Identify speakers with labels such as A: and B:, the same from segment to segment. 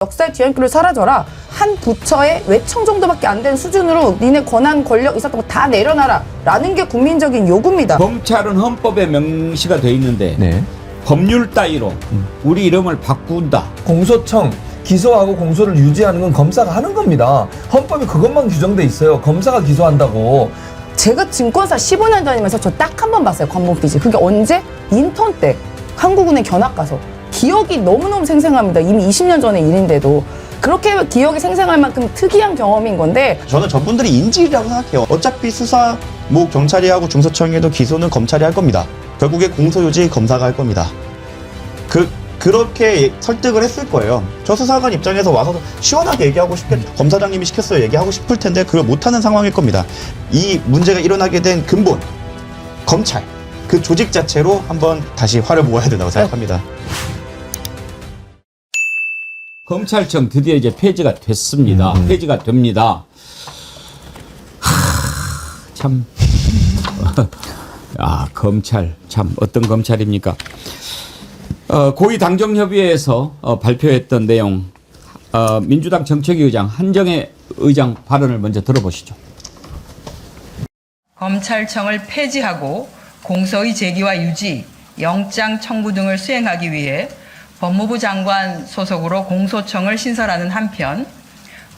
A: 역사의 뒤안길로 사라져라. 한 부처의 외청 정도밖에 안 되는 수준으로 니네 권한 권력 있었던 거 다 내려놔라 라는 게 국민적인 요구입니다.
B: 검찰은 헌법에 명시가 돼 있는데
C: 네.
B: 법률 따위로 우리 이름을 바꾼다.
C: 공소청 기소하고 공소를 유지하는 건 검사가 하는 겁니다. 헌법에 그것만 규정돼 있어요. 검사가 기소한다고.
A: 제가 증권사 15년 다니면서 저 딱 한 번 봤어요. 관봉피지. 그게 언제? 인턴 때 한국은행 견학 가서. 기억이 너무너무 생생합니다. 이미 20년 전의 일인데도. 그렇게 기억이 생생할 만큼 특이한 경험인 건데
D: 저는 저분들이 인질이라고 생각해요. 어차피 수사 뭐 경찰이 하고 중서청이 해도 기소는 검찰이 할 겁니다. 결국에 공소유지 검사가 할 겁니다. 그렇게 설득을 했을 거예요. 저 수사관 입장에서 와서 시원하게 얘기하고 싶겠죠. 검사장님이 시켰어요 얘기하고 싶을 텐데 그걸 못하는 상황일 겁니다. 이 문제가 일어나게 된 근본, 검찰, 그 조직 자체로 한번 다시 화를 모아야 된다고 생각합니다.
B: 검찰청 드디어 이제 폐지가 됐습니다. 폐지가 됩니다. 참. 검찰 참 어떤 검찰입니까? 고위당정협의회에서 발표했던 내용, 민주당 정책위 의장 한정혜 의장 발언을 먼저 들어보시죠.
E: 검찰청을 폐지하고 공소의 제기와 유지, 영장 청구 등을 수행하기 위해 법무부 장관 소속으로 공소청을 신설하는 한편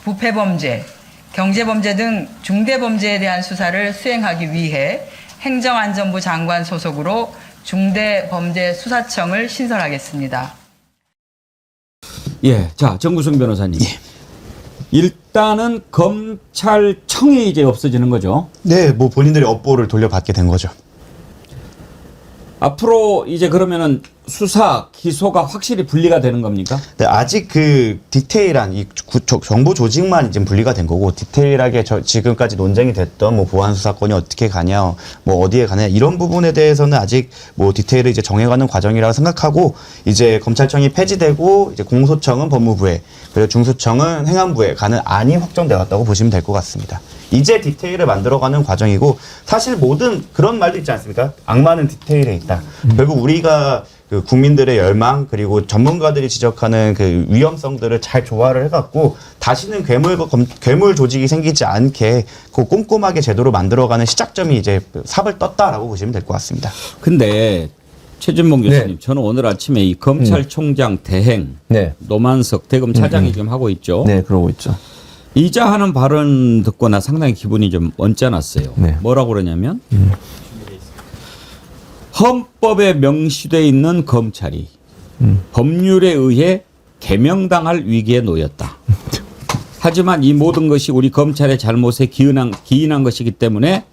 E: 부패범죄, 경제범죄 등 중대범죄에 대한 수사를 수행하기 위해 행정안전부 장관 소속으로 중대범죄수사청을 신설하겠습니다.
B: 예, 자 정구승 변호사님.
D: 예.
B: 일단은 검찰청이 이제 없어지는 거죠.
D: 네, 뭐 본인들의 업보를 돌려받게 된 거죠.
B: 앞으로 이제 그러면은 수사, 기소가 확실히 분리가 되는 겁니까?
D: 네, 아직 그 디테일한 이 정보 조직만 이제 분리가 된 거고 디테일하게 지금까지 논쟁이 됐던 뭐 보안 수사권이 어떻게 가냐, 뭐 어디에 가냐 이런 부분에 대해서는 아직 뭐 디테일을 이제 정해가는 과정이라고 생각하고 이제 검찰청이 폐지되고 이제 공소청은 법무부에 그리고 중수청은 행안부에 가는 안이 확정되었다고 보시면 될 것 같습니다. 이제 디테일을 만들어가는 과정이고 사실 모든 그런 말도 있지 않습니까? 악마는 디테일에 있다. 결국 우리가 그 국민들의 열망 그리고 전문가들이 지적하는 그 위험성들을 잘 조화를 해갖고 다시는 괴물 조직이 생기지 않게 그 꼼꼼하게 제도로 만들어가는 시작점이 이제 삽을 떴다라고 보시면 될 것 같습니다.
B: 근데 최진봉 교수님,
C: 네.
B: 저는 오늘 아침에 이 검찰총장 대행
C: 네.
B: 노만석 대검 차장이 지금 하고 있죠.
C: 네, 그러고 있죠.
B: 이자 하는 발언 듣고 나 상당히 기분이 좀 언짢았어요.
C: 네.
B: 뭐라고 그러냐면 헌법에 명시되어 있는 검찰이 법률에 의해 개명당할 위기에 놓였다. 하지만 이 모든 것이 우리 검찰의 잘못에 기인한 것이기 때문에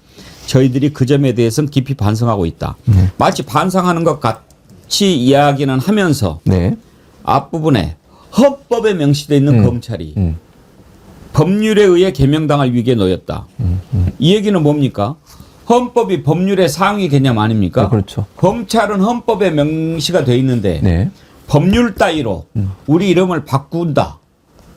B: 저희들이 그 점에 대해서는 깊이 반성하고 있다. 마치 반성하는 것 같이 이야기는 하면서
C: 네.
B: 앞부분에 헌법에 명시되어 있는 검찰이 법률에 의해 개명당할 위기에 놓였다. 이 얘기는 뭡니까? 헌법이 법률의 상위 개념 아닙니까?
C: 네, 그렇죠.
B: 검찰은 헌법에 명시가 돼 있는데
C: 네.
B: 법률 따위로 우리 이름을 바꾼다.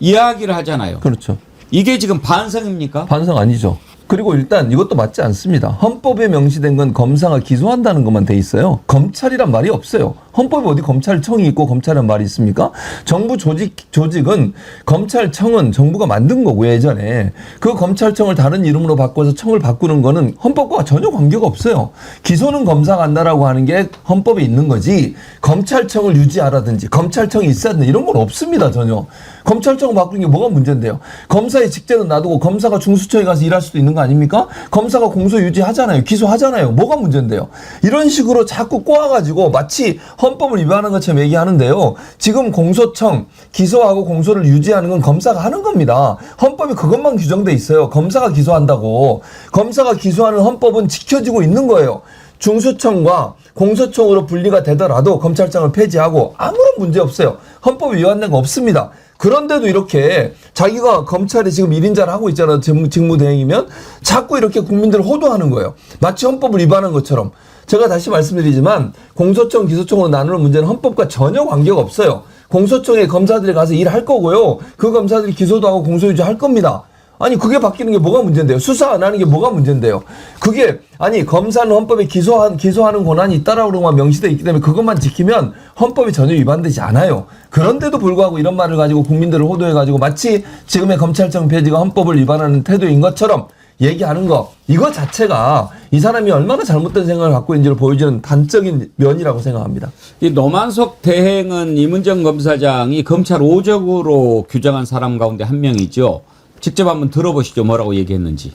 B: 이야기를 하잖아요.
C: 그렇죠.
B: 이게 지금 반성입니까?
C: 반성 아니죠. 그리고 일단 이것도 맞지 않습니다. 헌법에 명시된 건 검사가 기소한다는 것만 돼 있어요. 검찰이란 말이 없어요. 헌법에 어디 검찰청이 있고 검찰이란 말이 있습니까? 정부 조직은 검찰청은 정부가 만든 거고 예전에 그 검찰청을 다른 이름으로 바꿔서 청을 바꾸는 거는 헌법과 전혀 관계가 없어요. 기소는 검사가 한다라고 하는 게 헌법에 있는 거지 검찰청을 유지하라든지 검찰청이 있어야 된다 이런 건 없습니다. 전혀. 검찰청을 바꾸는 게 뭐가 문제인데요. 검사의 직제는 놔두고 검사가 중수청에 가서 일할 수도 있는 거 아닙니까? 검사가 공소 유지하잖아요. 기소하잖아요. 뭐가 문제인데요. 이런 식으로 자꾸 꼬아가지고 마치 헌법을 위반하는 것처럼 얘기하는데요. 지금 공소청 기소하고 공소를 유지하는 건 검사가 하는 겁니다. 헌법에 그것만 규정돼 있어요. 검사가 기소한다고. 검사가 기소하는 헌법은 지켜지고 있는 거예요. 중수청과 공소청으로 분리가 되더라도 검찰청을 폐지하고 아무런 문제 없어요. 헌법 위반된 거 없습니다. 그런데도 이렇게 자기가 검찰에 지금 1인자를 하고 있잖아요. 직무대행이면 자꾸 이렇게 국민들을 호도하는 거예요. 마치 헌법을 위반한 것처럼. 제가 다시 말씀드리지만 공소청, 기소청으로 나누는 문제는 헌법과 전혀 관계가 없어요. 공소청에 검사들이 가서 일할 거고요. 그 검사들이 기소도 하고 공소유지 할 겁니다. 아니 그게 바뀌는 게 뭐가 문제인데요? 수사 안 하는 게 뭐가 문제인데요? 그게 아니 검사는 헌법에 기소하는 권한이 있다라고만 명시돼 있기 때문에 그것만 지키면 헌법이 전혀 위반되지 않아요. 그런데도 불구하고 이런 말을 가지고 국민들을 호도해 가지고 마치 지금의 검찰청 폐지가 헌법을 위반하는 태도인 것처럼 얘기하는 거 이거 자체가 이 사람이 얼마나 잘못된 생각을 갖고 있는지를 보여주는 단적인 면이라고 생각합니다.
B: 이 노만석 대행은 이문정 검사장이 검찰 오적으로 규정한 사람 가운데 한 명이죠. 직접 한번 들어보시죠. 뭐라고 얘기했는지.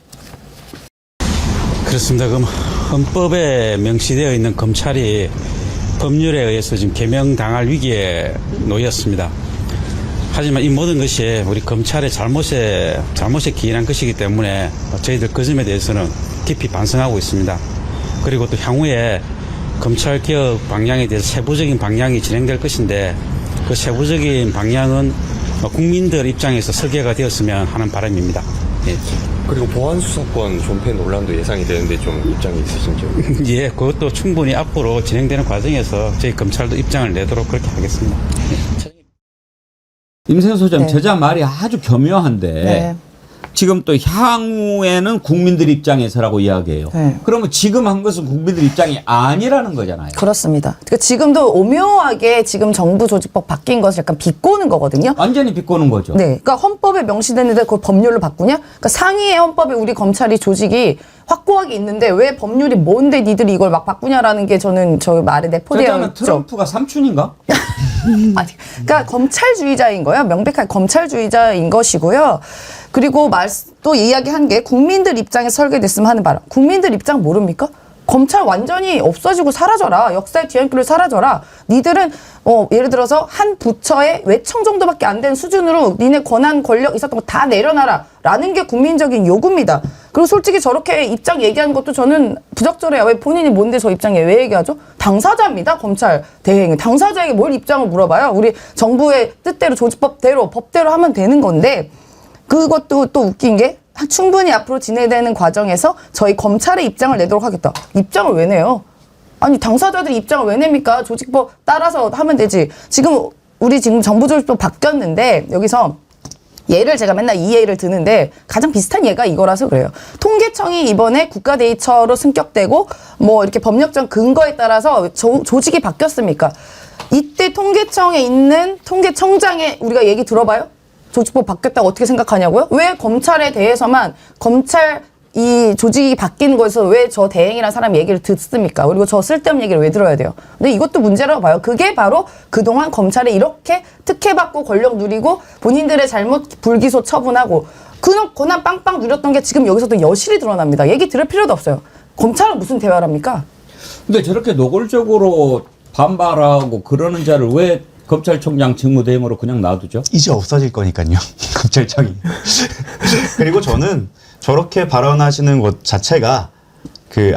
F: 그렇습니다. 그럼 헌법에 명시되어 있는 검찰이 법률에 의해서 지금 개명당할 위기에 놓였습니다. 하지만 이 모든 것이 우리 검찰의 잘못에 기인한 것이기 때문에 저희들 그 점에 대해서는 깊이 반성하고 있습니다. 그리고 또 향후에 검찰 개혁 방향에 대해서 세부적인 방향이 진행될 것인데 그 세부적인 방향은 국민들 입장에서 설계가 되었으면 하는 바람입니다. 예.
G: 그리고 보안수사권 존폐 논란도 예상이 되는데 좀 입장이 있으신지요?
F: 예, 그것도 충분히 앞으로 진행되는 과정에서 저희 검찰도 입장을 내도록 그렇게 하겠습니다.
B: 임세현 소장
A: 네.
B: 저자 말이 아주 교묘한데
A: 네.
B: 지금 또 향후에는 국민들 입장에서라고 이야기해요.
A: 네.
B: 그러면 지금 한 것은 국민들 입장이 아니라는 거잖아요.
A: 그렇습니다. 그러니까 지금도 오묘하게 지금 정부 조직법 바뀐 것을 약간 비꼬는 거거든요.
B: 완전히 비꼬는 거죠.
A: 네, 그러니까 헌법에 명시됐는데 그걸 법률로 바꾸냐? 그러니까 상위의 헌법에 우리 검찰이 조직이 확고하게 있는데 왜 법률이 뭔데 니들이 이걸 막 바꾸냐라는 게 저는 저 말에 내포되어
B: 저자는
A: 있죠.
B: 트럼프가 삼촌인가?
A: 아니, 그러니까 검찰주의자인 거예요. 명백하게 검찰주의자인 것이고요. 그리고 또 이야기한 게 국민들 입장에 설계됐으면 하는 바람. 국민들 입장 모릅니까? 검찰 완전히 없어지고 사라져라. 역사의 뒤안길로 사라져라. 니들은 예를 들어서 한 부처의 외청 정도밖에 안 되는 수준으로 니네 권한 권력 있었던 거 다 내려놔라. 라는 게 국민적인 요구입니다. 그리고 솔직히 저렇게 입장 얘기하는 것도 저는 부적절해요. 왜 본인이 뭔데 저 입장에 왜 얘기하죠? 당사자입니다. 검찰 대행은. 당사자에게 뭘 입장을 물어봐요. 우리 정부의 뜻대로 조직법대로 법대로 하면 되는 건데 그것도 또 웃긴 게 충분히 앞으로 진행되는 과정에서 저희 검찰의 입장을 내도록 하겠다. 입장을 왜 내요? 아니 당사자들이 입장을 왜 냅니까? 조직법 따라서 하면 되지. 우리 지금 정부 조직법 바뀌었는데 여기서 예를 제가 맨날 이 예를 드는데 가장 비슷한 예가 이거라서 그래요. 통계청이 이번에 국가데이터로 승격되고 뭐 이렇게 법령적 근거에 따라서 조직이 바뀌었습니까? 이때 통계청에 있는 통계청장의 우리가 얘기 들어봐요? 조직법 바뀌었다고 어떻게 생각하냐고요? 왜 검찰에 대해서만 검찰 이 조직이 바뀌는 거에서 왜 저 대행이라는 사람 얘기를 듣습니까? 그리고 저 쓸데없는 얘기를 왜 들어야 돼요? 근데 이것도 문제라고 봐요. 그게 바로 그동안 검찰이 이렇게 특혜받고 권력 누리고 본인들의 잘못 불기소 처분하고 그 권한 빵빵 누렸던 게 지금 여기서도 여실히 드러납니다. 얘기 들을 필요도 없어요. 검찰은 무슨 대화를 합니까?
B: 근데 저렇게 노골적으로 반발하고 그러는 자를 왜 검찰총장 직무대행으로 그냥 놔두죠?
D: 이제 없어질 거니까요. 검찰청이. 그리고 저는 저렇게 발언하시는 것 자체가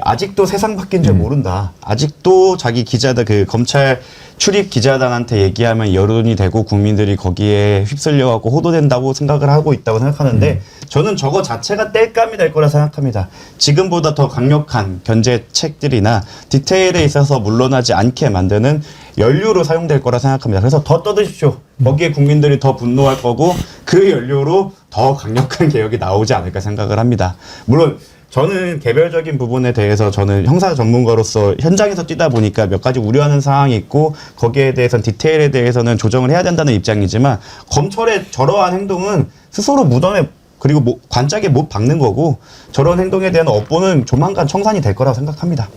D: 아직도 세상 바뀐 줄 모른다. 아직도 자기 기자들 검찰 출입 기자단한테 얘기하면 여론이 되고 국민들이 거기에 휩쓸려갖고 호도된다고 생각을 하고 있다고 생각하는데 저는 저거 자체가 땔감이 될 거라 생각합니다. 지금보다 더 강력한 견제책들이나 디테일에 있어서 물러나지 않게 만드는 연료로 사용될 거라 생각합니다. 그래서 더 떠드십시오. 거기에 국민들이 더 분노할 거고 그 연료로 더 강력한 개혁이 나오지 않을까 생각을 합니다. 물론 저는 개별적인 부분에 대해서 저는 형사 전문가로서 현장에서 뛰다 보니까 몇 가지 우려하는 사항이 있고 거기에 대해서는 디테일에 대해서는 조정을 해야 된다는 입장이지만 검찰의 저러한 행동은 스스로 무덤에 그리고 관짝에 못 박는 거고 저런 행동에 대한 업보는 조만간 청산이 될 거라고 생각합니다.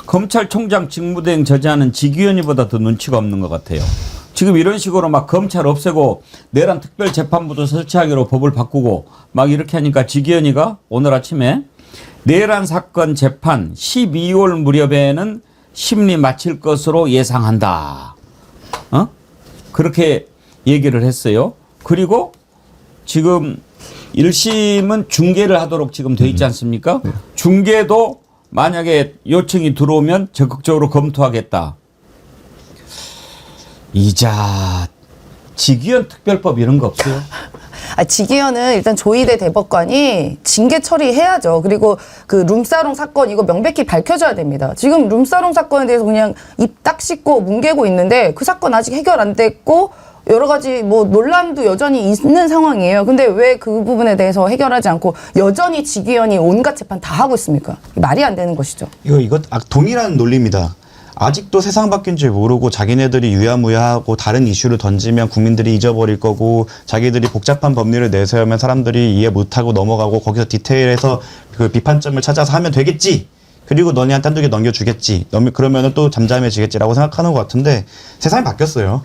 B: 검찰총장 직무대행 저자는 지기현이보다 더 눈치가 없는 것 같아요. 지금 이런 식으로 막 검찰 없애고 내란 특별재판부도 설치하기로 법을 바꾸고 막 이렇게 하니까 지기현이가 오늘 아침에 내란 사건 재판 12월 무렵에는 심리 마칠 것으로 예상한다. 그렇게 얘기를 했어요. 그리고 지금 1심은 중계를 하도록 지금 돼 있지 않습니까? 중계도 만약에 요청이 들어오면 적극적으로 검토하겠다. 이자 지기현 특별법 이런 거 없어요?
A: 지기현은 일단 조희대 대법관이 징계 처리해야죠. 그리고 그 룸사롱 사건 이거 명백히 밝혀져야 됩니다. 지금 룸사롱 사건에 대해서 그냥 입 딱 씻고 뭉개고 있는데 그 사건 아직 해결 안 됐고 여러 가지 뭐 논란도 여전히 있는 상황이에요. 근데 왜 그 부분에 대해서 해결하지 않고 여전히 직위원이 온갖 재판 다 하고 있습니까? 말이 안 되는 것이죠.
D: 이거 동일한 논리입니다. 아직도 세상 바뀐 줄 모르고 자기네들이 유야무야하고 다른 이슈를 던지면 국민들이 잊어버릴 거고 자기들이 복잡한 법률을 내세우면 사람들이 이해 못하고 넘어가고 거기서 디테일해서 그 비판점을 찾아서 하면 되겠지. 그리고 너네한테 한두 개 넘겨주겠지. 그러면은 또 잠잠해지겠지라고 생각하는 것 같은데 세상이 바뀌었어요.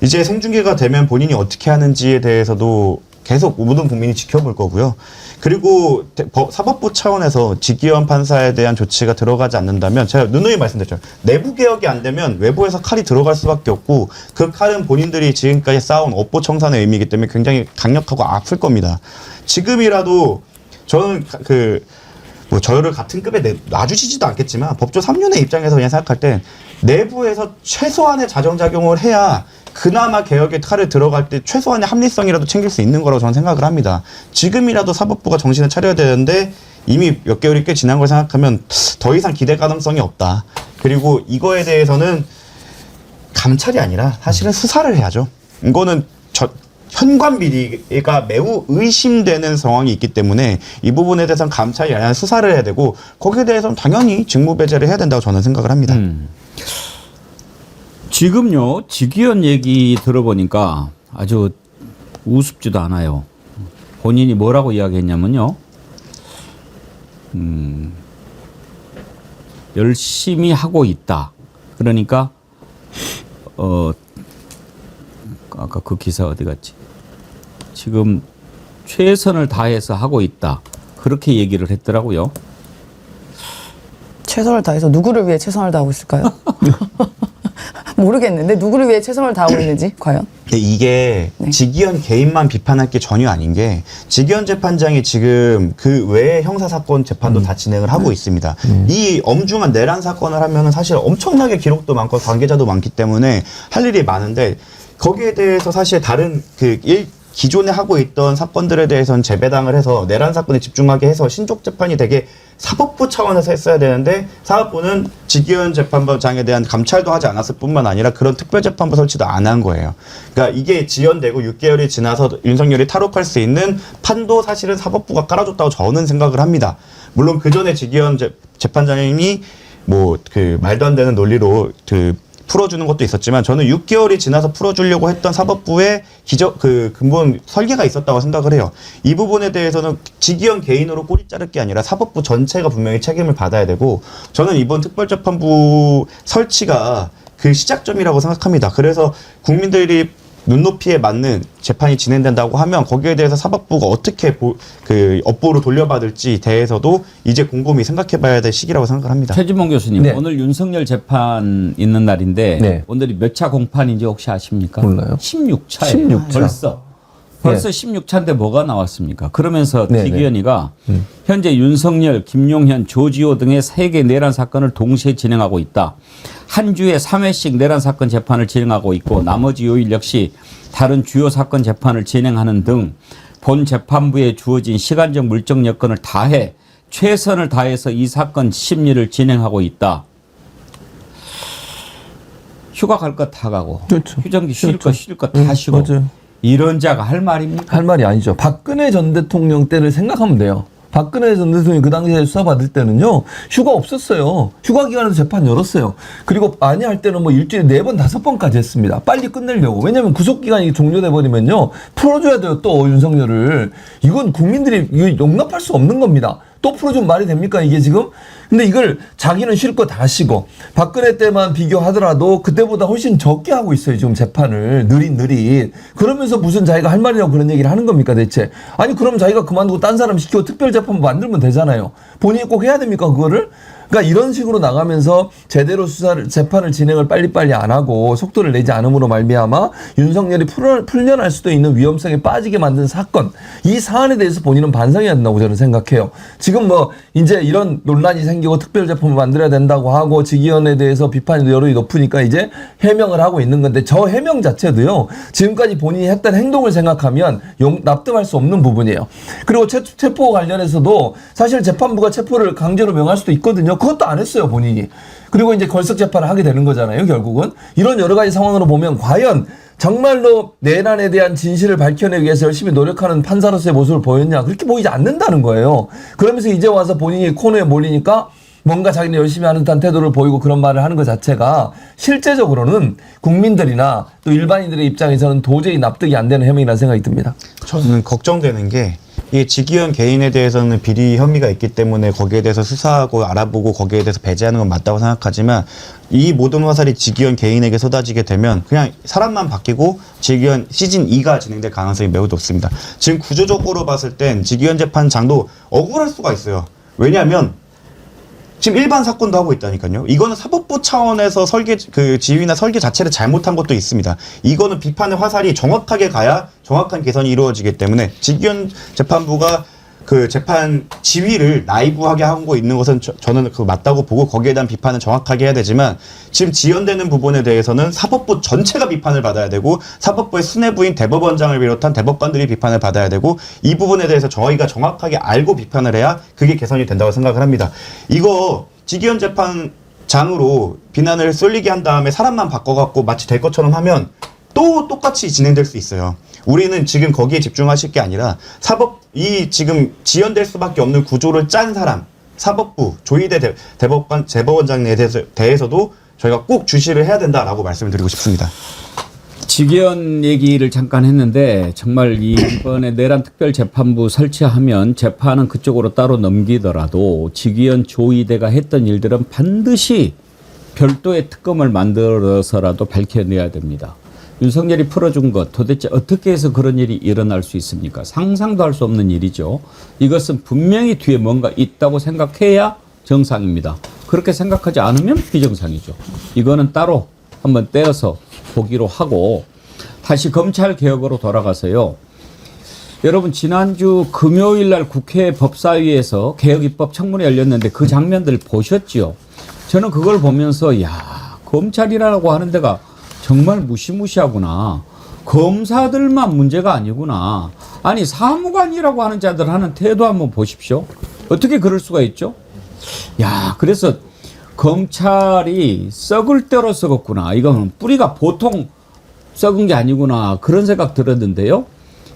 D: 이제 생중계가 되면 본인이 어떻게 하는지에 대해서도 계속 모든 국민이 지켜볼 거고요. 그리고 사법부 차원에서 직위원 판사에 대한 조치가 들어가지 않는다면 제가 누누이 말씀드렸죠. 내부 개혁이 안 되면 외부에서 칼이 들어갈 수밖에 없고 그 칼은 본인들이 지금까지 쌓아온 업보 청산의 의미이기 때문에 굉장히 강력하고 아플 겁니다. 지금이라도 저는 뭐 저를 같은 급에 놔주시지도 않겠지만 법조 3륜의 입장에서 그냥 생각할 때 내부에서 최소한의 자정작용을 해야 그나마 개혁의 칼을 들어갈 때 최소한의 합리성이라도 챙길 수 있는 거라고 저는 생각을 합니다. 지금이라도 사법부가 정신을 차려야 되는데 이미 몇 개월이 꽤 지난 걸 생각하면 더 이상 기대 가능성이 없다. 그리고 이거에 대해서는 감찰이 아니라 사실은 수사를 해야죠. 이거는 현관 비리가 매우 의심되는 상황이 있기 때문에 이 부분에 대해서는 감찰이 아니라 수사를 해야 되고 거기에 대해서는 당연히 직무배제를 해야 된다고 저는 생각을 합니다.
B: 지금요 직위원 얘기 들어보니까 아주 우습지도 않아요. 본인이 뭐라고 이야기했냐면요. 열심히 하고 있다. 그러니까 아까 그 기사 어디 갔지? 지금 최선을 다해서 하고 있다. 그렇게 얘기를 했더라고요.
A: 최선을 다해서 누구를 위해 최선을 다하고 있을까요? 모르겠는데 누구를 위해 최선을 다하고 있는지 과연?
D: 근데 이게
A: 네.
D: 직위원 개인만 비판할 게 전혀 아닌 게 직위원 재판장이 지금 그 외의 형사사건 재판도 다 진행을 하고 있습니다. 이 엄중한 내란 사건을 하면은 사실 엄청나게 기록도 많고 관계자도 많기 때문에 할 일이 많은데 거기에 대해서 사실 다른 기존에 하고 있던 사건들에 대해서는 재배당을 해서 내란 사건에 집중하게 해서 신족 재판이 되게 사법부 차원에서 했어야 되는데 사법부는 직위원 재판장에 대한 감찰도 하지 않았을 뿐만 아니라 그런 특별재판부 설치도 안 한 거예요. 그러니까 이게 지연되고 6개월이 지나서 윤석열이 탈옥할 수 있는 판도 사실은 사법부가 깔아줬다고 저는 생각을 합니다. 물론 그 전에 직위원 재판장이 뭐 말도 안 되는 논리로 풀어주는 것도 있었지만 저는 6개월이 지나서 풀어주려고 했던 사법부의 근본 설계가 있었다고 생각을 해요. 이 부분에 대해서는 직위원 개인으로 꼬리 자를 게 아니라 사법부 전체가 분명히 책임을 받아야 되고 저는 이번 특별재판부 설치가 그 시작점이라고 생각합니다. 그래서 국민들이 눈높이에 맞는 재판이 진행된다고 하면 거기에 대해서 사법부가 어떻게 업보로 돌려받을지 대해서도 이제 곰곰이 생각해봐야 될 시기라고 생각을 합니다.
B: 최진봉 교수님,
C: 네.
B: 오늘 윤석열 재판 있는 날인데
C: 네.
B: 오늘이 몇 차 공판인지 혹시 아십니까?
C: 몰라요.
B: 16차예요.
C: 16차.
B: 벌써 16차인데 뭐가 나왔습니까? 그러면서
C: 네,
B: 직위원이가 현재 윤석열, 김용현, 조지호 등의 3개 내란 사건을 동시에 진행하고 있다. 한 주에 3회씩 내란 사건 재판을 진행하고 있고 나머지 요일 역시 다른 주요 사건 재판을 진행하는 등 본 재판부에 주어진 시간적 물적 여건을 다해 최선을 다해서 이 사건 심리를 진행하고 있다. 휴가 갈 것 다 가고
C: 그렇죠.
B: 휴전기 쉴
C: 그렇죠.
B: 것 쉴 것 다 쉬고
C: 맞아요.
B: 이런 자가 할 말입니까?
C: 할 말이 아니죠. 박근혜 전 대통령 때를 생각하면 돼요. 박근혜 전 대통령이 그 당시에 수사받을 때는요, 휴가 없었어요. 휴가 기간에도 재판 열었어요. 그리고 많이 할 때는 뭐 일주일에 4번, 5번까지 했습니다. 빨리 끝내려고. 왜냐면 구속기간이 종료돼 버리면요, 풀어줘야 돼요, 또 윤석열을. 이건 국민들이 이거 용납할 수 없는 겁니다. 또 풀어주면 말이 됩니까, 이게 지금? 근데 이걸 자기는 쉴 거 다 쉬고, 박근혜 때만 비교하더라도 그때보다 훨씬 적게 하고 있어요, 지금 재판을. 느릿. 그러면서 무슨 자기가 할 말이라고 그런 얘기를 하는 겁니까, 대체? 아니, 그럼 자기가 그만두고 딴 사람 시키고 특별재판부 만들면 되잖아요. 본인이 꼭 해야 됩니까, 그거를? 그러니까 이런 식으로 나가면서 제대로 재판을 진행을 빨리빨리 안 하고 속도를 내지 않음으로 말미암아 윤석열이 풀려날 수도 있는 위험성에 빠지게 만든 사건, 이 사안에 대해서 본인은 반성해야 된다고 저는 생각해요. 지금 뭐 이제 이런 논란이 생기고 특별재판을 만들어야 된다고 하고 직위원에 대해서 비판이 여론이 높으니까 이제 해명을 하고 있는 건데 저 해명 자체도요, 지금까지 본인이 했던 행동을 생각하면 납득할 수 없는 부분이에요. 그리고 체포 관련해서도 사실 재판부가 체포를 강제로 명할 수도 있거든요. 그것도 안 했어요, 본인이. 그리고 이제 걸석 재판을 하게 되는 거잖아요, 결국은. 이런 여러 가지 상황으로 보면 과연 정말로 내란에 대한 진실을 밝혀내기 위해서 열심히 노력하는 판사로서의 모습을 보였냐? 그렇게 보이지 않는다는 거예요. 그러면서 이제 와서 본인이 코너에 몰리니까 뭔가 자기는 열심히 하는 듯한 태도를 보이고 그런 말을 하는 것 자체가 실제적으로는 국민들이나 또 일반인들의 입장에서는 도저히 납득이 안 되는 혐의라는 생각이 듭니다.
D: 저는 걱정되는 게 이 지기현 개인에 대해서는 비리 혐의가 있기 때문에 거기에 대해서 수사하고 알아보고 거기에 대해서 배제하는 건 맞다고 생각하지만 이 모든 화살이 지기현 개인에게 쏟아지게 되면 그냥 사람만 바뀌고 지기현 시즌 2가 진행될 가능성이 매우 높습니다. 지금 구조적으로 봤을 땐 지기현 재판장도 억울할 수가 있어요. 왜냐하면 지금 일반 사건도 하고 있다니까요. 이거는 사법부 차원에서 지휘나 설계 자체를 잘못한 것도 있습니다. 이거는 비판의 화살이 정확하게 가야 정확한 개선이 이루어지기 때문에 지기현 재판부가 그 재판 지휘를 나이브하게 하고 있는 것은 저는 그 맞다고 보고 거기에 대한 비판은 정확하게 해야 되지만 지금 지연되는 부분에 대해서는 사법부 전체가 비판을 받아야 되고 사법부의 수뇌부인 대법원장을 비롯한 대법관들이 비판을 받아야 되고 이 부분에 대해서 저희가 정확하게 알고 비판을 해야 그게 개선이 된다고 생각을 합니다. 이거 지기현 재판장으로 비난을 쏠리게 한 다음에 사람만 바꿔갖고 마치 될 것처럼 하면 또 똑같이 진행될 수 있어요. 우리는 지금 거기에 집중하실 게 아니라 지금 지연될 수밖에 없는 구조를 짠 사람, 사법부, 조희대 대법원장에 대해서도 저희가 꼭 주시를 해야 된다라고 말씀을 드리고 싶습니다.
B: 지기현 얘기를 잠깐 했는데 정말 이번에 내란 특별재판부 설치하면 재판은 그쪽으로 따로 넘기더라도 지기현 조희대가 했던 일들은 반드시 별도의 특검을 만들어서라도 밝혀내야 됩니다. 윤석열이 풀어준 것 도대체 어떻게 해서 그런 일이 일어날 수 있습니까? 상상도 할 수 없는 일이죠. 이것은 분명히 뒤에 뭔가 있다고 생각해야 정상입니다. 그렇게 생각하지 않으면 비정상이죠. 이거는 따로 한번 떼어서 보기로 하고 다시 검찰 개혁으로 돌아가서요. 여러분 지난주 금요일 날 국회 법사위에서 개혁입법 청문회 열렸는데 그 장면들 보셨지요? 저는 그걸 보면서 야, 검찰이라고 하는 데가 정말 무시무시하구나. 검사들만 문제가 아니구나. 아니 사무관이라고 하는 자들 하는 태도 한번 보십시오. 어떻게 그럴 수가 있죠? 야, 그래서 검찰이 썩을 대로 썩었구나. 이건 뿌리가 보통 썩은 게 아니구나. 그런 생각 들었는데요.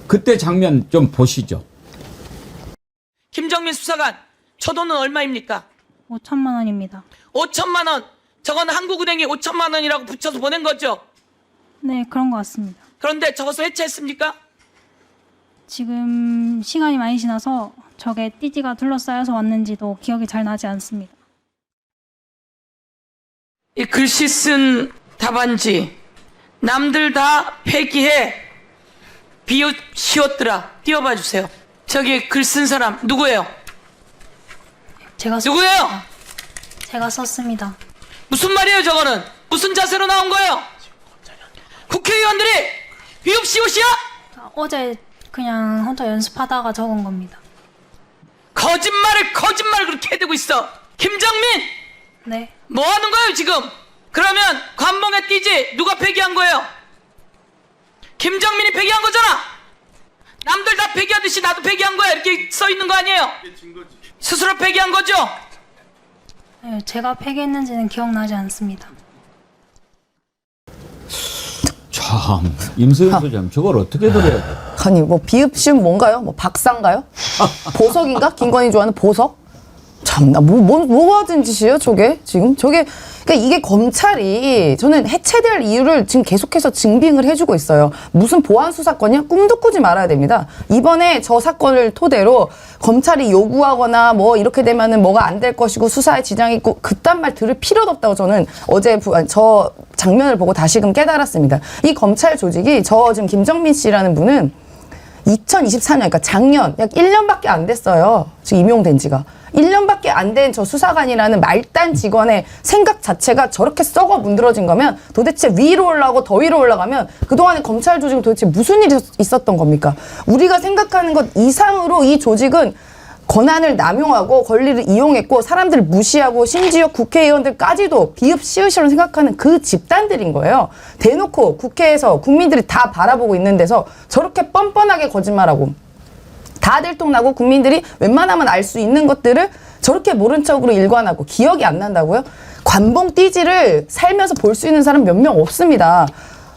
B: 그때 장면 좀 보시죠.
H: 김정민 수사관, 저 돈은 얼마입니까?
I: 5천만 원입니다.
H: 5천만 원. 저건 한국은행에 5천만 원이라고 붙여서 보낸 거죠?
I: 네, 그런 것 같습니다.
H: 그런데 저것을 해체했습니까?
I: 지금 시간이 많이 지나서 저게 띠지가 둘러싸여서 왔는지도 기억이 잘 나지 않습니다.
H: 이 글씨 쓴 답안지 남들 다 폐기해 비웃시었더라. 띄워봐 주세요. 저기 글 쓴 사람 누구예요? 누구예요?
I: 제가 썼습니다.
H: 무슨 말이에요 저거는? 무슨 자세로 나온 거예요? 국회의원들이 비읍시옷이야?
I: 어제 그냥 혼자 연습하다가 적은 겁니다.
H: 거짓말을 그렇게 해대고 있어. 김정민!
I: 네.
H: 뭐 하는 거예요 지금? 그러면 관봉에 띄지 누가 폐기한 거예요? 김정민이 폐기한 거잖아. 남들 다 폐기하듯이 나도 폐기한 거야 이렇게 써 있는 거 아니에요? 스스로 폐기한 거죠?
I: 네, 제가 폐기했는지는 기억나지 않습니다.
B: 참, 임소연 소장 저걸 어떻게 들어야 돼?
A: 아니 뭐 비읍시움 뭔가요? 뭐 박사인가요? 보석인가? 김건희 좋아하는 보석? 참나 뭐 하던 짓이에요 저게 지금 저게 그러니까 이게 검찰이 저는 해체될 이유를 지금 계속해서 증빙을 해주고 있어요. 무슨 보안 수사권이야? 꿈도 꾸지 말아야 됩니다. 이번에 저 사건을 토대로 검찰이 요구하거나 뭐 이렇게 되면은 뭐가 안 될 것이고 수사에 지장이 있고 그딴 말 들을 필요도 없다고 저는 어제 저 장면을 보고 다시금 깨달았습니다. 이 검찰 조직이 저 지금 김정민 씨라는 분은 2024년 그러니까 작년 약 1년밖에 안 됐어요. 지금 임용된 지가. 1년밖에 안 된 저 수사관이라는 말단 직원의 생각 자체가 저렇게 썩어 문드러진 거면 도대체 위로 올라가고 더 위로 올라가면 그동안의 검찰 조직은 도대체 무슨 일이 있었던 겁니까? 우리가 생각하는 것 이상으로 이 조직은 권한을 남용하고 권리를 이용했고 사람들을 무시하고 심지어 국회의원들까지도 비읍시으시로 생각하는 그 집단들인 거예요. 대놓고 국회에서 국민들이 다 바라보고 있는 데서 저렇게 뻔뻔하게 거짓말하고 다 들통나고 국민들이 웬만하면 알 수 있는 것들을 저렇게 모른 척으로 일관하고 기억이 안 난다고요? 관봉 띠지를 살면서 볼 수 있는 사람 몇 명 없습니다.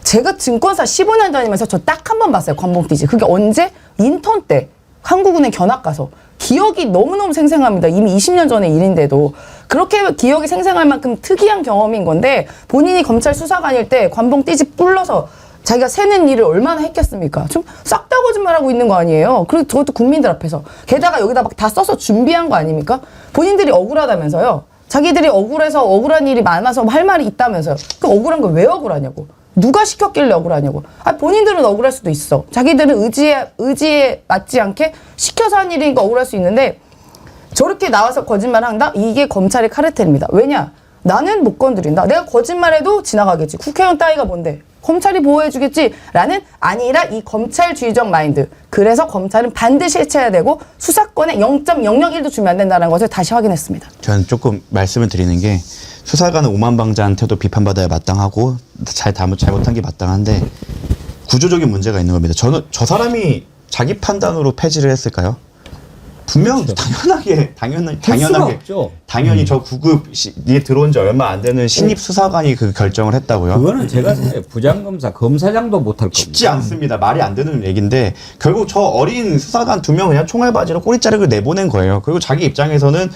A: 제가 증권사 15년 다니면서 저 딱 한 번 봤어요. 관봉띠지. 그게 언제? 인턴 때 한국은행 견학 가서. 기억이 너무너무 생생합니다. 이미 20년 전의 일인데도. 그렇게 기억이 생생할 만큼 특이한 경험인 건데 본인이 검찰 수사관일 때 관봉띠지 뿔러서 자기가 세는 일을 얼마나 했겠습니까? 좀 싹 다 거짓말하고 있는 거 아니에요? 그리고 그것도 국민들 앞에서. 게다가 여기다 막 다 써서 준비한 거 아닙니까? 본인들이 억울하다면서요. 자기들이 억울해서 억울한 일이 많아서 할 말이 있다면서요. 그 억울한 걸 왜 억울하냐고. 누가 시켰길래 억울하냐고. 아, 본인들은 억울할 수도 있어. 자기들은 의지에 맞지 않게 시켜서 한 일이니까 억울할 수 있는데 저렇게 나와서 거짓말 한다? 이게 검찰의 카르텔입니다. 왜냐? 나는 못 건드린다. 내가 거짓말해도 지나가겠지. 국회의원 따위가 뭔데? 검찰이 보호해주겠지? 라는 아니라 이 검찰주의적 마인드. 그래서 검찰은 반드시 해체해야 되고 수사권에 0.001도 주면 안 된다는 것을 다시 확인했습니다.
D: 저는 조금 말씀을 드리는 게 수사관은 오만방자한 태도 비판받아야 마땅하고 잘못한 게 마땅한데 구조적인 문제가 있는 겁니다. 저는 저 사람이 자기 판단으로 폐지를 했을까요? 분명 당연히 저 9급에 들어온 지 얼마 안 되는 신입 수사관이 그 결정을 했다고요.
B: 그거는 제가 부장검사, 검사장도 못할 겁니다.
D: 쉽지 않습니다. 말이 안 되는 얘기인데 결국 저 어린 수사관 2명 그냥 총알바지로 꼬리자르고 내보낸 거예요. 그리고 자기 입장에서는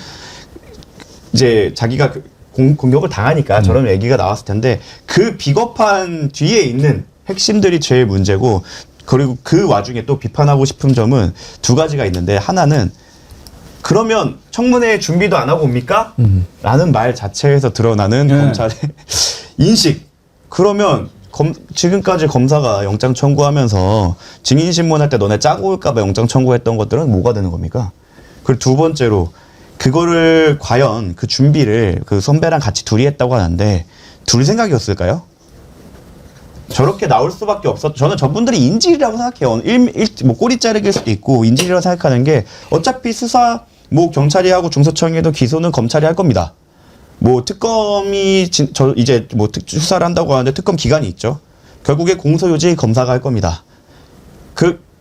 D: 이제 자기가 공격을 당하니까 저런 얘기가 나왔을 텐데 그 비겁한 뒤에 있는 핵심들이 제일 문제고 그리고 그 와중에 또 비판하고 싶은 점은 두 가지가 있는데 하나는 그러면 청문회 준비도 안 하고 옵니까? 라는 말 자체에서 드러나는 검찰의 인식. 그러면 지금까지 검사가 영장 청구하면서 증인신문할 때 너네 짜고 올까봐 영장 청구했던 것들은 뭐가 되는 겁니까? 그리고 두 번째로 그거를 과연 그 준비를 그 선배랑 같이 둘이 했다고 하는데 둘 생각이었을까요? 저렇게 나올 수밖에 없었. 저는 저분들이 인질이라고 생각해요. 뭐 꼬리 자르기일 수도 있고 인질이라고 생각하는 게 어차피 수사 뭐 경찰이 하고 중서청이 해도 기소는 검찰이 할 겁니다. 뭐 특검이 이제 뭐 수사를 한다고 하는데 특검 기간이 있죠. 결국에 공소유지 검사가 할 겁니다.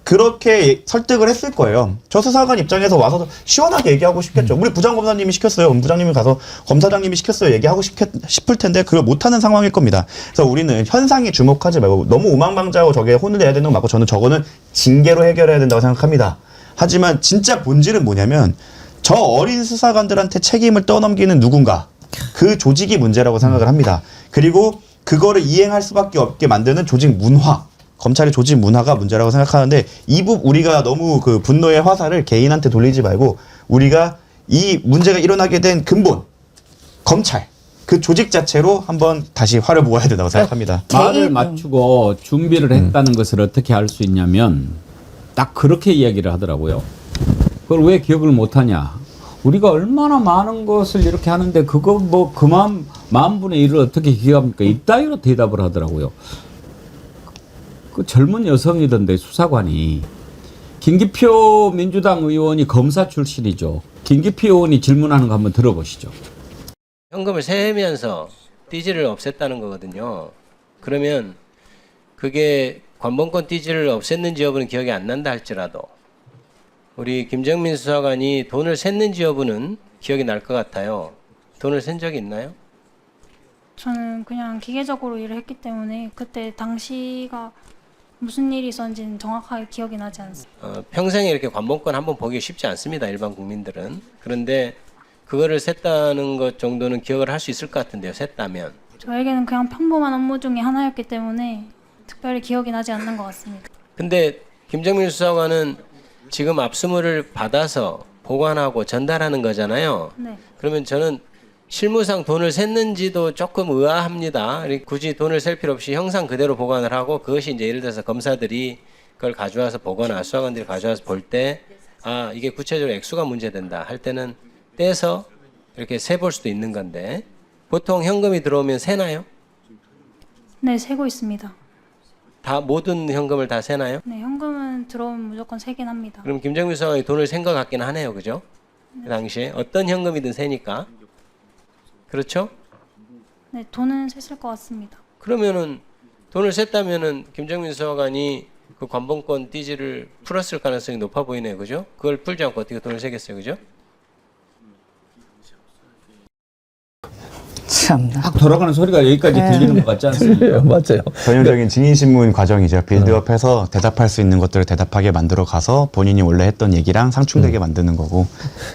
D: 그렇게 설득을 했을 거예요. 저 수사관 입장에서 와서 시원하게 얘기하고 싶겠죠. 우리 부장검사님이 시켰어요. 본부장님이 가서 검사장님이 시켰어요. 얘기하고 싶을 텐데 그걸 못하는 상황일 겁니다. 그래서 우리는 현상에 주목하지 말고 너무 우망방자하고 저게 혼을 내야 되는 거 맞고 저는 저거는 징계로 해결해야 된다고 생각합니다. 하지만 진짜 본질은 뭐냐면 저 어린 수사관들한테 책임을 떠넘기는 누군가. 그 조직이 문제라고 생각을 합니다. 그리고 그거를 이행할 수밖에 없게 만드는 조직 문화. 검찰의 조직 문화가 문제라고 생각하는데 우리가 너무 그 분노의 화살을 개인한테 돌리지 말고 우리가 이 문제가 일어나게 된 근본 검찰 그 조직 자체로 한번 다시 화를 모아야 된다고 생각합니다.
B: 말을 맞추고 준비를 했다는 것을 어떻게 알 수 있냐면 딱 그렇게 이야기를 하더라고요. 그걸 왜 기억을 못하냐? 우리가 얼마나 많은 것을 이렇게 하는데 그거 뭐 그만 10,000분의 1을 어떻게 기억합니까? 이따위로 대답을 하더라고요. 그 젊은 여성이던데 수사관이 김기표 민주당 의원이 검사 출신이죠. 김기표 의원이 질문하는 거 한번 들어보시죠.
J: 현금을 세면서 띠지를 없앴다는 거거든요. 그러면 그게 관본권 띠지를 없앴는지 여부는 기억이 안 난다 할지라도 우리 김정민 수사관이 돈을 샜는지 여부는 기억이 날 것 같아요. 돈을 센 적이 있나요?
I: 저는 그냥 기계적으로 일을 했기 때문에 그때 당시가 무슨 일이 있었는지는 정확하게 기억이 나지 않습니다.
J: 평생에 이렇게 관본권 한번 보기 쉽지 않습니다. 일반 국민들은. 그런데 그거를 셌다는 것 정도는 기억을 할 수 있을 것 같은데요. 셌다면.
I: 저에게는 그냥 평범한 업무 중에 하나였기 때문에 특별히 기억이 나지 않는 것 같습니다.
J: 근데 김정민 수사관은 지금 압수물을 받아서 보관하고 전달하는 거잖아요.
I: 네.
J: 그러면 저는 실무상 돈을 샜는지도 조금 의아합니다. 굳이 돈을 셀 필요 없이 형상 그대로 보관을 하고 그것이 이제 예를 들어서 검사들이 그걸 가져와서 보거나 수사관들이 가져와서 볼 때 아 이게 구체적으로 액수가 문제된다 할 때는 떼서 이렇게 세볼 수도 있는 건데 보통 현금이 들어오면 세나요?
I: 네, 세고 있습니다.
J: 다 모든 현금을 다 세나요?
I: 네, 현금은 들어오면 무조건 세긴 합니다.
J: 그럼 김정민 수사관이 돈을 센 것 같긴 하네요. 그죠? 그 당시에 어떤 현금이든 세니까. 그렇죠?
I: 네, 돈은 셌을 것 같습니다.
J: 그러면은 돈을 셌다면은 김정민 수사관이 그 관본권 띠지를 풀었을 가능성이 높아 보이네요. 그죠? 그걸 풀지 않고 어떻게 돈을 세겠어요. 그죠?
A: 참나.
B: 막 돌아가는 소리가 여기까지 들리는 것 같지 않습니까?
C: 맞아요.
D: 전형적인 증인신문 과정이죠. 빌드업해서 대답할 수 있는 것들을 대답하게 만들어 가서 본인이 원래 했던 얘기랑 상충되게 만드는 거고.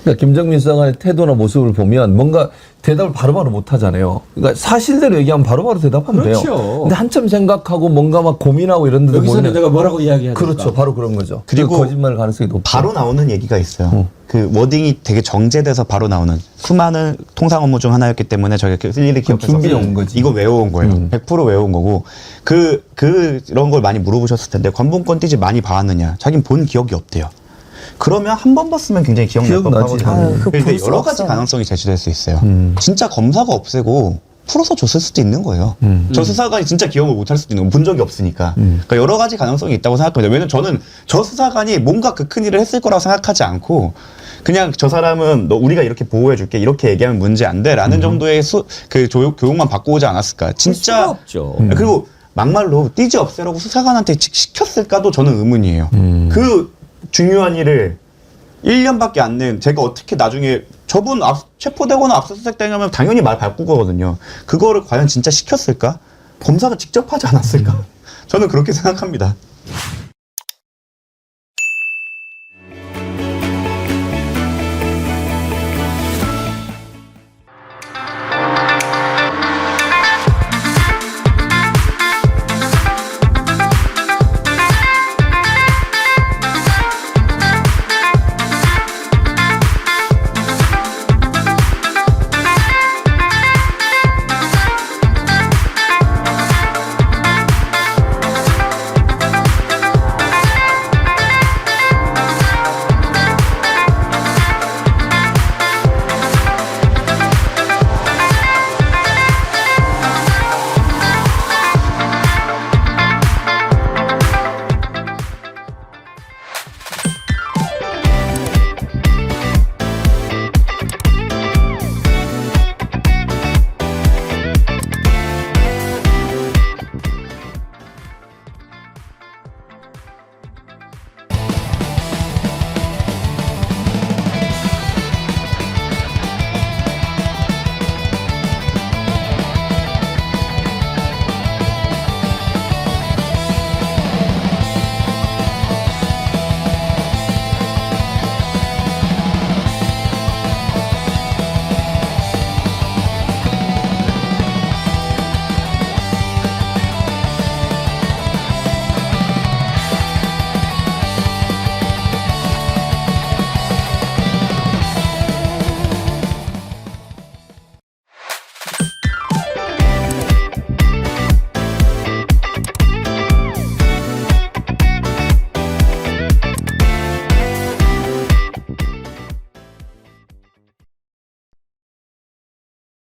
C: 그러니까 김정민 수사관의 태도나 모습을 보면 뭔가 대답을 바로바로 못 하잖아요. 그러니까 사실대로 얘기하면 바로바로 대답하면
B: 그렇죠.
C: 돼요. 근데 한참 생각하고 뭔가 막 고민하고 이런 데도
B: 여기서는
C: 보면
B: 내가 뭐라고 이야기해야 될까?
C: 그렇죠. 바로 그런 거죠.
D: 그리고
C: 거짓말 가능성이 높죠.
D: 바로 나오는 얘기가 있어요. 그 워딩이 되게 정제돼서 바로 나오는 수많은 통상 업무 중 하나였기 때문에 저희가 일일이 기억해서
C: 준비해 온 거지.
D: 이거 외워온 거예요. 100% 외워온 거고 그런 걸 많이 물어보셨을 텐데 관본권 띠지 많이 봐왔느냐? 자긴 본 기억이 없대요. 그러면 한 번 봤으면 굉장히 기억날
C: 기억나지.
D: 법하거든요.
A: 아유, 그거
D: 근데
A: 볼 수
D: 여러 가지
A: 없어요.
D: 가능성이 제시될 수 있어요. 진짜 검사가 없애고 풀어서 줬을 수도 있는 거예요. 저 수사관이 진짜 기억을 못할 수도 있는 건 본 적이 없으니까. 그러니까 여러 가지 가능성이 있다고 생각합니다. 왜냐면 저는 저 수사관이 뭔가 그 큰일을 했을 거라고 생각하지 않고 그냥 저 사람은 너 우리가 이렇게 보호해줄게 이렇게 얘기하면 문제 안 돼라는 정도의 교육만 받고 오지 않았을까. 진짜
B: 수가 없죠.
D: 그리고 막말로 띠지 없애라고 수사관한테 시켰을까도 저는 의문이에요. 그 중요한 일을 1년밖에 안 낸 제가 어떻게 나중에 저분 체포되거나 압수수색 당하면 당연히 말 바꿀 거거든요. 그거를 과연 진짜 시켰을까? 검사가 직접 하지 않았을까? 저는 그렇게 생각합니다.